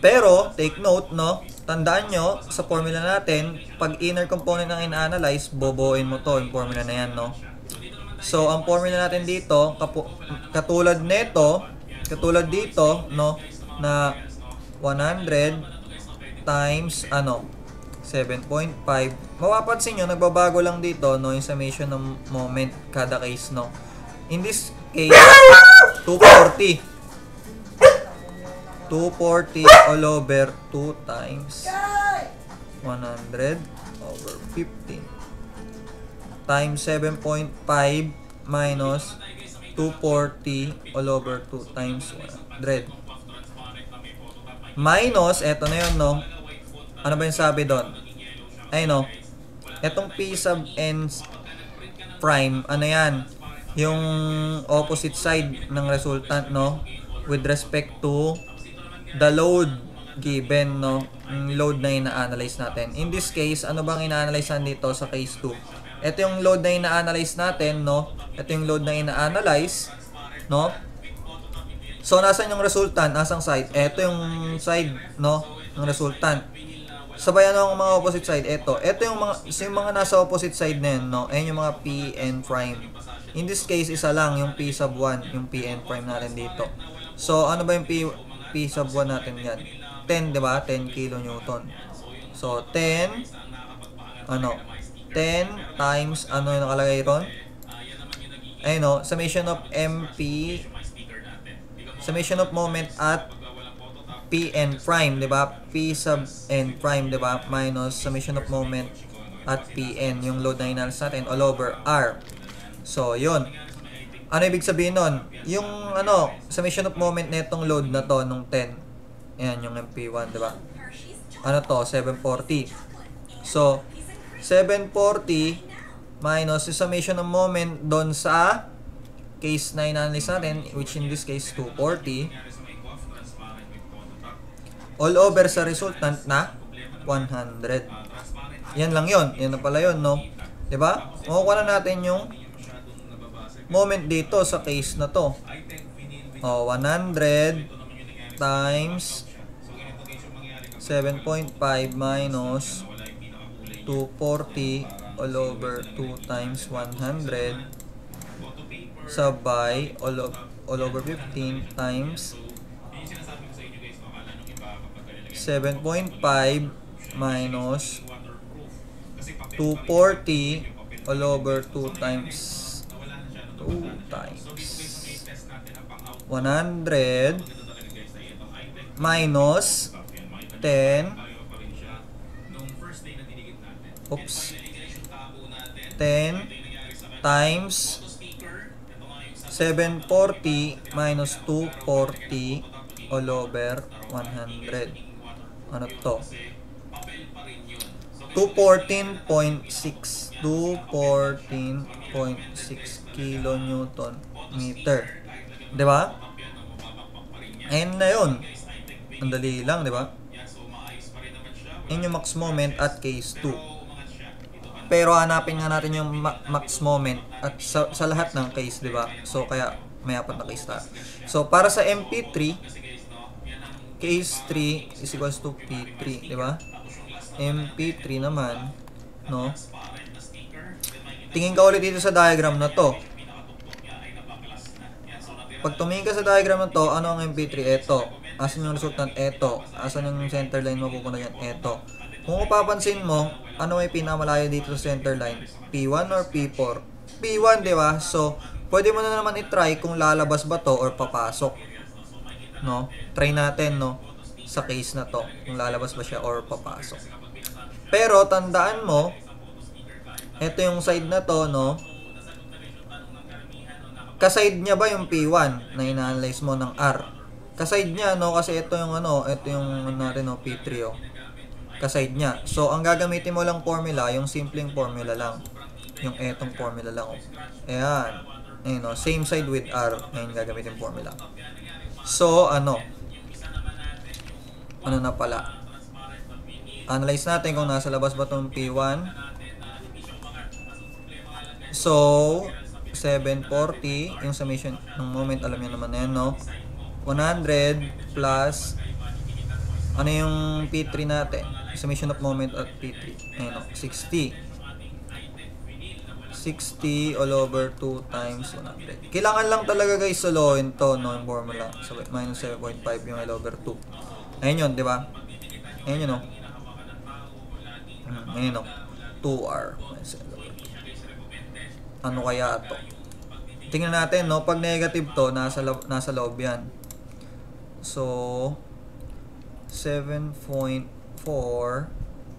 Pero, take note, no? Tandaan nyo, sa formula natin, pag inner component ang in-analyze, boboin mo to, yung formula na yan, no? So, ang formula natin dito, katulad nito, katulad dito, no? Na 100 times, 7.5. Mapapansin nyo, nagbabago lang dito, no? Yung summation ng moment, kada case, no? In this case, 240. 240 all over 2 times 100 over 15 times 7.5 minus 240 all over 2 times 100 minus, eto na yun, no? Ano ba yung sabi doon? Ay, no? Etong P sub n prime, ano yan? Yung opposite side ng resultant, no? With respect to the load given, no? Yung load na ina-analyze natin. In this case, ano bang ina-analyze dito sa case 2? Ito yung load na ina-analyze natin, no? Ito yung load na ina-analyze, no? So, nasan yung resultant? Nasang side? Ito yung side, no? Ng resultant. Sabay ano ang mga opposite side? Ito yung mga nasa opposite side na yun, no? Ayan yung mga P and prime. In this case, isa lang, yung P sub 1, yung P and prime natin dito. So, ano ba yung P sub 1 natin yan? 10, di ba? 10 kilonewton. So, 10, 10 times, ano yung nakalagay ron? Ayun o, summation of MP, summation of moment at Pn prime, di ba? P sub n prime, di ba? Minus summation of moment at Pn, yung load na inalisis natin, all over R. So, yun. Ano ibig sabihin nun? Yung, summation of moment na itong load na to, nung 10. Ayan, yung MP1, di ba? Ano to? 740. So, 740 minus yung summation of moment doon sa case na inanalyze natin, which in this case, 240. All over sa resultant na 100. Yan lang yun. Yan na pala yun, no? Diba? Makukuha na natin yung moment dito sa case na to. 100 times 7.5 minus 240 all over 2 times 100 sabay all over 15 times 7.5 minus 240 all over 2 times 100 minus 10 times 740 minus 240 all over 100. Ano to? 214.6 kilonewton meter. 'Di ba? Ayun na 'yun. Ang dali lang, 'di ba? Yun yung max moment at case 2. Pero hanapin nga natin yung max moment at sa lahat ng case, 'di ba? So kaya may apat na case tayo. So para sa MP3, case 3 is equals to P3, di ba? MP3 naman, no? Tingin ka ulit dito sa diagram na to. Pag tumingin ka sa diagram na to, ano ang MP3? Ito. Asan yung resultant? Ito. Asan yung center line mapupunta yan? Ito. Kung papansin mo, ano may pinamalayo dito sa center line? P1 or P4? P1, di ba? So, pwede mo na naman i-try kung lalabas ba to or papasok. No? Try natin, no? Sa case na to, kung lalabas ba siya or papasok. Pero, tandaan mo, ito yung side na to, no? Kaside niya ba yung P1 na ina-analyze mo ng R? Kaside niya, no? Kasi ito yung ito yung natin, no? P3, oh. Kaside niya. So, ang gagamitin mo lang formula, yung simpleng formula lang. Yung etong formula lang, oh. Ayan. Ayun, no? Same side with R. Ayun, gagamitin formula. So, ano na pala? Analyze natin kung nasa labas ba itong P1. So, 740, yung summation ng moment, alam niyo naman na yan, no? 100 plus, ano yung P3 natin? Summation of moment at P3. Ayun, no? 60 all over 2 times 100. Kailangan lang talaga guys solohin to, no, yung formula. So, minus 7.5 yung all over 2. Ayun yun, di ba? Ayun yun, no? Ayun, no? 2R. Ano kaya to? Tingnan natin, no? Pag negative to, nasa loob yan. So, 7.4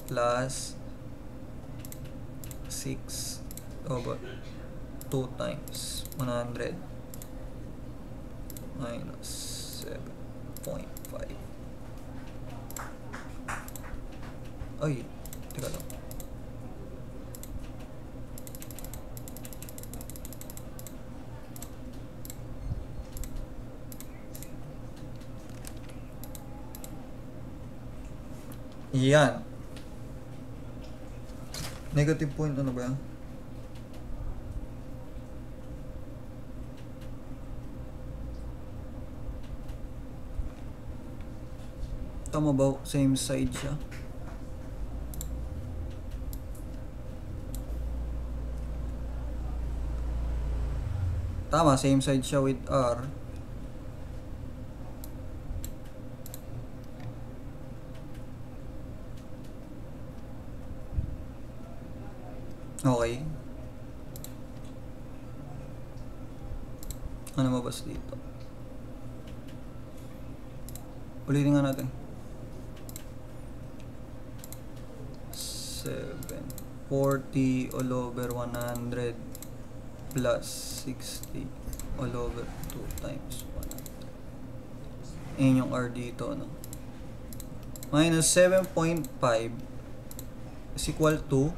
plus 6 over 2 times 100 minus 7.5. Ay, teka lang. Yan. Negative point, ano ba yan? Tama ba? Same side siya. Tama, same side siya with R. Okay. Ano mabas dito? Ulitin nga natin. 740 all over 100 plus 60 all over 2 times 100. Ayan yung R dito, no? Minus 7.5 is equal to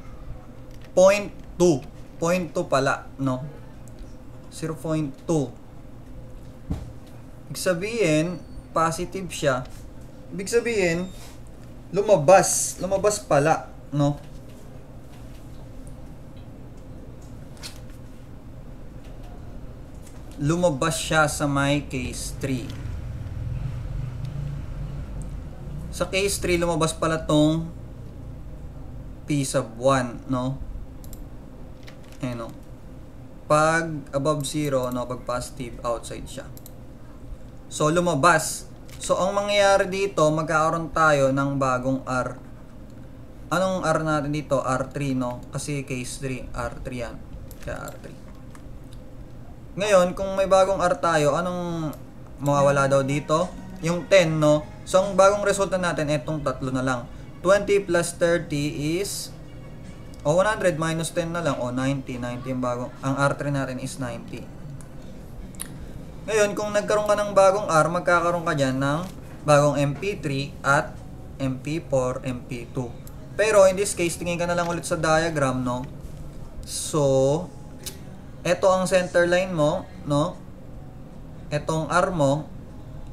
0.2. 0.2 pala, no? 0.2. Ibig sabihin, positive siya. Ibig sabihin, lumabas pala, no? Lumabas siya sa my case 3. Sa case 3, lumabas pala tong P sub 1, no? Ayan, no? Pag above 0, no? Pag positive, outside siya. So, lumabas. So, ang mangyayari dito, magkakaroon tayo ng bagong R. Anong R natin dito? R3, no? Kasi case 3, R3 yan. Kaya R3. Ngayon, kung may bagong R tayo, anong mawawala daw dito? Yung 10, no? So, ang bagong resulta natin, etong tatlo na lang. 20 plus 30 is 100 minus 10 na lang. 90 yung bagong. Ang R3 natin is 90. Ngayon, kung nagkaroon ka ng bagong R, magkakaroon ka dyan ng bagong MP3 at MP4, MP2. Pero, in this case, tingin ka na lang ulit sa diagram, no? So, eto ang center line mo, no? Etong R mo,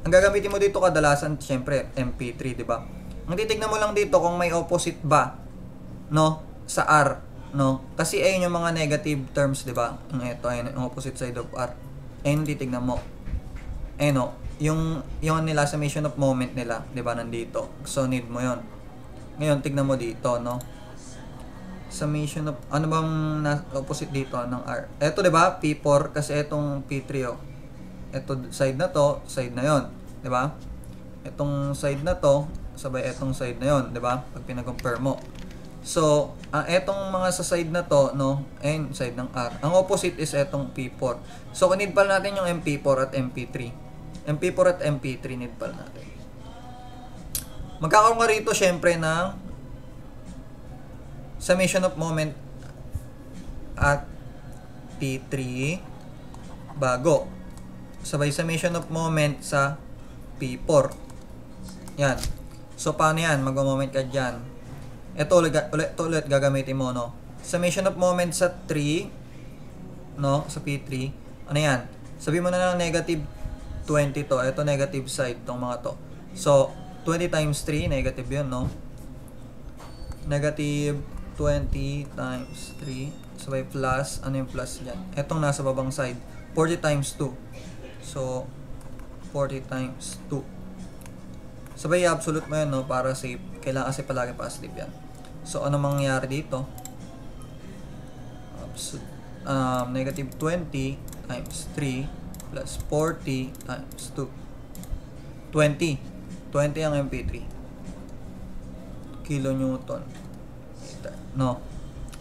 ang gagamitin mo dito kadalasan, syempre, MP3, di ba? Ang titignan mo lang dito kung may opposite ba, no? Sa R, no? Kasi ayun yung mga negative terms, di ba? Ito, ayun, yung opposite side of R. Ayun, titignan mo. Ayun, no? Yung nila, summation of moment nila, di ba? Nandito. So, need mo yon. Ngayon, tignan mo dito, no? Summation of, ano bang opposite dito ng R? Ito, di ba? P4, kasi itong P3, oh. Ito side na to, side na yon, 'di ba? Itong side na to, sabay itong side na yon, 'di ba? Pag pinag-compare mo. So, etong mga sa side na to, no, and side ng R. Ang opposite is etong P4. So, need pala natin yung MP4 at MP3. MP4 at MP3 need pala natin. Magkakaroon ka rito syempre ng summation of moment at P3 bago. Sabay summation of moment sa P4. Yan. So, paano yan? Mag-moment ka dyan. Ito ulit gagamitin mo, no? Summation of moment sa 3, no? Sa P3. Ano yan? Sabi mo na lang negative 20 to. Ito negative side, tong mga to. So, 20 times 3, negative yun, no? Negative 20 times 3. Sabay plus. Ano yung plus dyan? Etong nasa babang side. 40 times 2. So, 40 times 2. Sabay absolute mo yan, no? Para safe. Kailangan kasi palagi positive yan. So, ano mangyayari dito? Negative 20 times 3 plus 40 times 2. 20. 20 ang MP3. Kilonewton. No?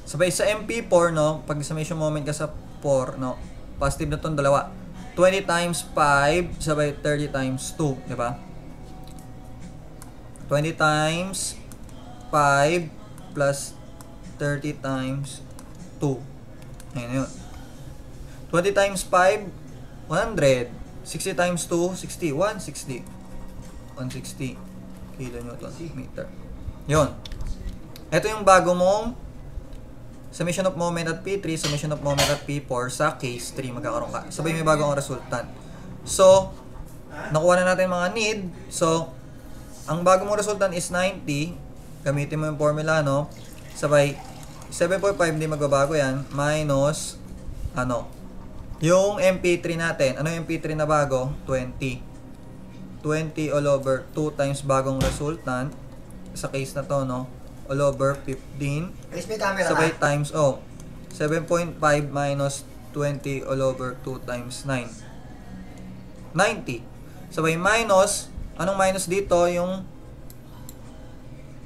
Sabay sa MP4, no? Pag summation moment ka sa 4, no? Positive na itong dalawa. 20 times 5, sabay 30 times 2, di ba? 20 times 5 plus 30 times 2. Ayan yun. 20 times 5, 100. 60 times 2, 60. 160. 160 kilonewton meter. Yun. Ito yung bago mong summation of moment at P3, summation of moment at P4 sa case 3 magkakaroon ka. Sabay may bagong resultant. So, nakuha na natin mga need. So, ang bagong mong resultant is 90. Gamitin mo yung formula, no? Sabay, 7.5 hindi magbabago yan. Minus, ano? Yung MP3 natin. Ano yung MP3 na bago? 20. 20 all over 2 times bagong resultant. Sa case na to, no? All over 15. Sabay times, 7.5 minus 20 all over 2 times 9. 90. Sabay minus, anong minus dito? Yung,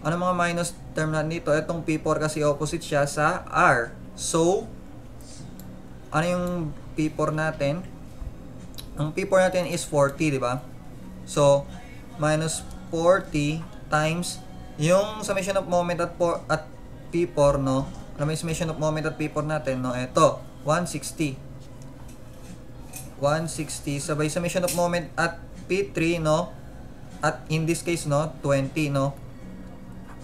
anong mga minus term natin dito? Itong P4 kasi opposite siya sa R. So, ano yung P4 natin? Ang P4 natin is 40, di ba? So, minus 40 times yung summation of moment at P4, no? Ano yung summation of moment at P4 natin, no? Ito, 160. 160 sabay summation of moment at P3, no? At in this case, no, 20, no?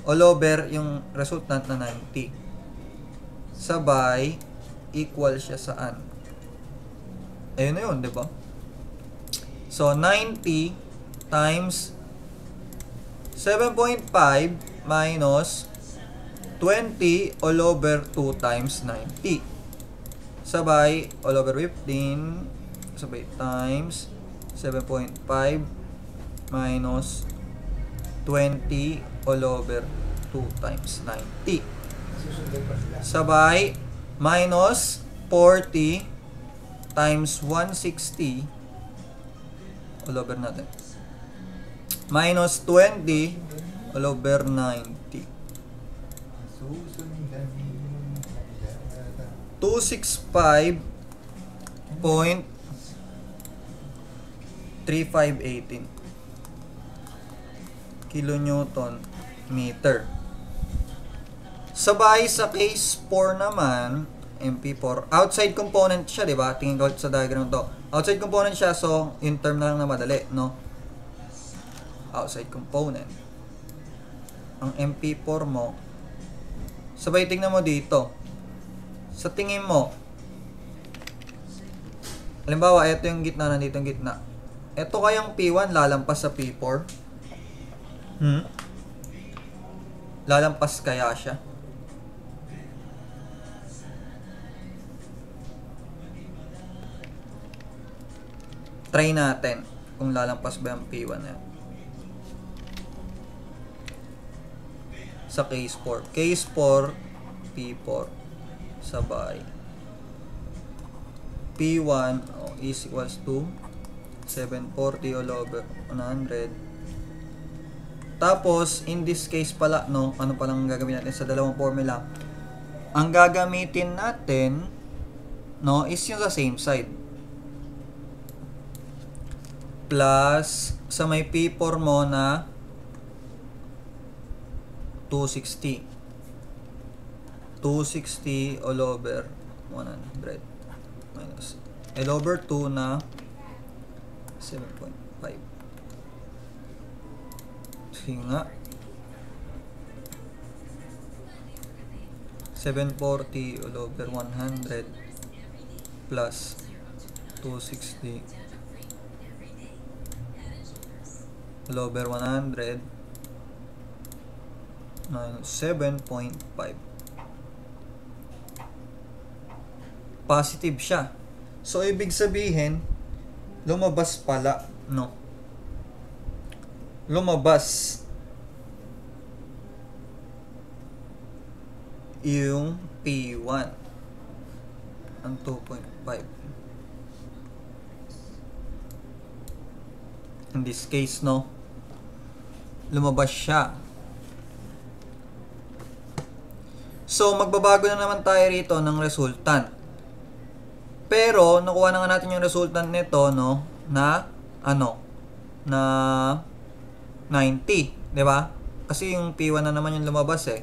All over yung resultant na 90. Sabay equal siya saan? Ayun na yun, di ba? So, 90 times 7.5 minus 20 all over 2 times 90. Sabay, all over 15, sabay times 7.5 minus 20 all over 2 times 90. Sabay, minus 40 times 160 all over natin. Minus 20 all over 90. 265.3518 kilonewton meter. Sabay sa case 4 naman, MP4, outside component siya, di ba? Tingin ko sa diagram to. Outside component siya, so in term na lang na madali, no? Outside component. Ang MP4 mo, sabay tingnan mo dito. Sa tingin mo, halimbawa, ito yung gitna, nandito yung gitna. Ito kayang P1 lalampas sa P4? Lalampas kaya siya? Try natin kung lalampas ba yung P1 na yan. Sa case 4. Case 4, P4. Sabay. P1 is equals to 740 all over 100. Tapos, in this case pala, no, ano palang gagamitin natin sa dalawang formula? Ang gagamitin natin, no, is yung sa same side. Plus, sa may P4 mo na 260. 260 all over 100 minus L over 2 na 7.5. Sige nga. 740 all over 100 plus 260 all over 100 minus 7.5. Positive siya. So, ibig sabihin, lumabas pala, no? Lumabas yung P1 ang 2.5. In this case, no? Lumabas siya. So, magbabago na naman tayo rito ng resultant. Pero, nakuha na nga natin yung resultant nito, no? Na, ano? Na 90. Diba? Kasi yung P1 na naman yung lumabas eh.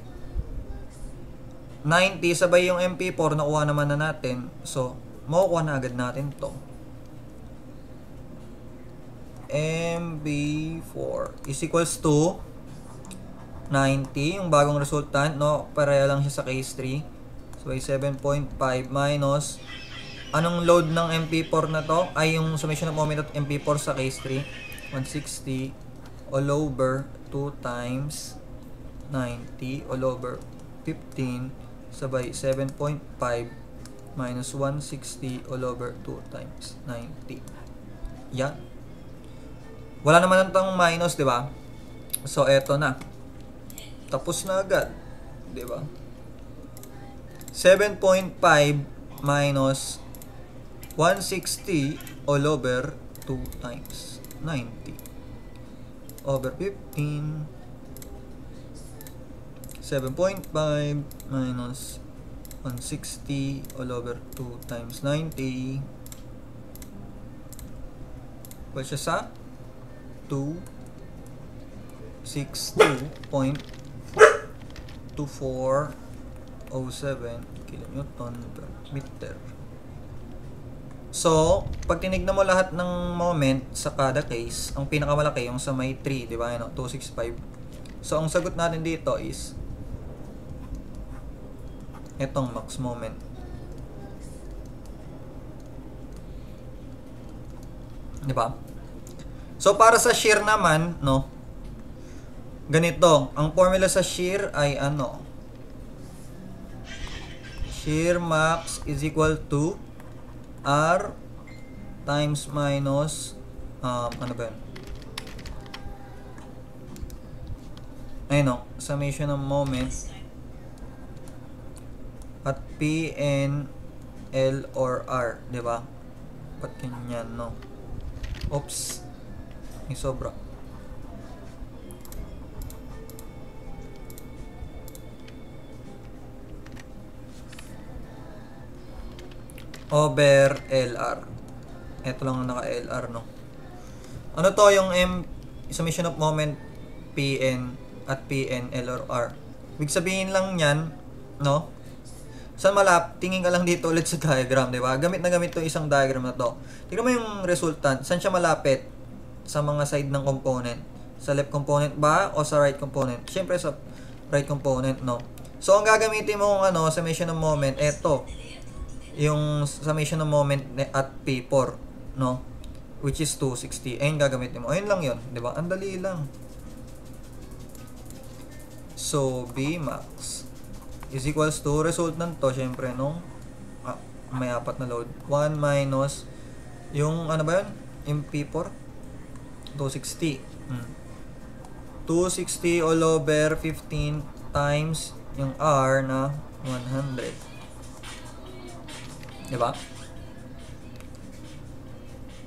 90, sabay yung MP4, nakuha naman na natin. So, makukuha na agad natin to. MP4 is equals to 90, yung bagong resultant, no? Pareha lang siya sa case 3. So, ay 7.5 minus anong load ng MP4 na to? Ay yung summation of moment of MP4 sa case 3. 160 all over 2 times 90 all over 15 sabay 7.5 minus 160 all over 2 times 90. Yan. Wala naman itong minus, di ba? So, eto na. Tapos na agad. Di ba? 7.5 minus 160 all over 2 times 90 over 15. 7.5 minus 160 all over 2 times 90 equal siya sa 262.2407 kilonewton per meter. So, pag tinignan mo lahat ng moment sa kada case, ang pinakamalaki yung sa may 3, di ba? 265. So, ang sagot natin dito is itong max moment. Di ba? So, para sa shear naman, no? Ganito, ang formula sa shear ay ano? Shear max is equal to R times minus ano ba yun? Ayun o, summation ng moment at P, N, L, or R, di ba? Ba't ganyan, no? Oops, may sobra. Over LR. Ito lang ang naka-LR, no? Ano to yung summation of moment PN at PN, L, or R? Ibig sabihin lang yan, no? Saan malap? Tingin ka lang dito ulit sa diagram, di ba? Gamit na gamit to isang diagram na to. Tingnan mo yung resultant. Saan siya malapit? Sa mga side ng component. Sa left component ba o sa right component? Siyempre sa right component, no? So, ang gagamitin mo kung ano, summation of moment, eto. Yung summation of moment at P4, no? Which is 260. Ayun gagamitin mo. Ayun lang yun, di ba? Ang dali lang. So, B max is equals to, resultant to, syempre, no? May apat na load. 1 minus, yung, ano ba yun? Yung P4? 260. 260 all over 15 times yung R na 100. Diba?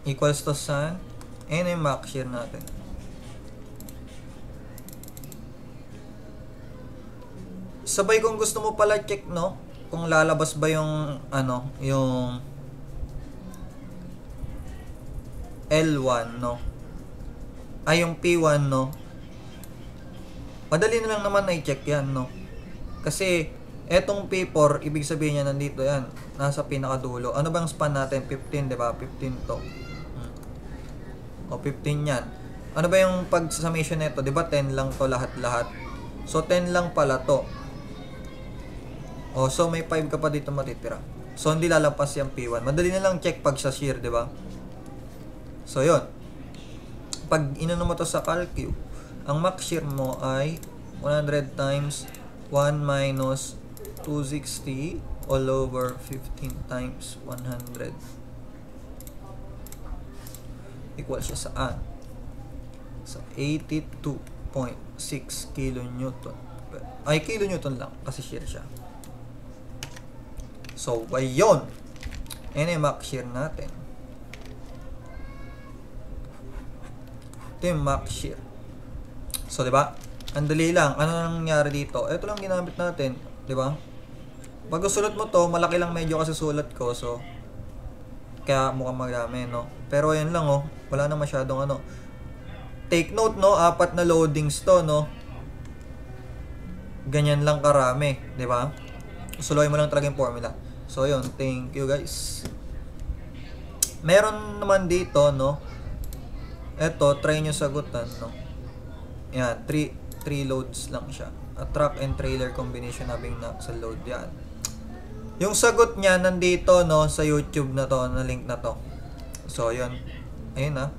Equals to sa N yung max shear natin. Sabay kung gusto mo pala check, no? Kung lalabas ba yung ano, yung L1, no? Ay, yung P1, no? Madali na lang naman na i-check yan, no? Kasi etong P4, ibig sabihin niya nandito yan. Nasa pinakadulo. Ano bang span natin? 15, di ba? 15 to. O, 15 yan. Ano ba yung pag-summation nito? Di ba 10 lang to lahat-lahat? So, 10 lang pala to. O, so may 5 ka pa dito matitira. So, hindi lalampas yung P1. Madali na lang check pag sa shear, di ba? So, yun. Pag inano mo to sa calcu, ang max shear mo ay 100 times 1 minus 260 all over 15 times 100 equal siya saan? Sa 82.6 kilonewton. Ay, kilonewton lang kasi shear siya. So, ayun. Yan yung max shear natin. Ito yung max shear. So, di ba? Ang dali lang. Ano nang nangyari dito? Ito lang ginamit natin. Di ba? Pag sulat mo to, malaki lang medyo kasi sulat ko. So, kaya mukhang marami, no? Pero yan lang, oh. Wala na masyadong ano. Take note, no? 4 na loadings to, no? Ganyan lang karami. Di ba? Suluhin mo lang talaga yung formula. So, yun. Thank you, guys. Meron naman dito, no? Ito, try nyo sagutan, no? Yan, 3 loads lang siya. A truck and trailer combination having axle load. Yan. Yung sagot niya nandito, no, sa YouTube na to, na link na to. So, yun. Ayun, ha.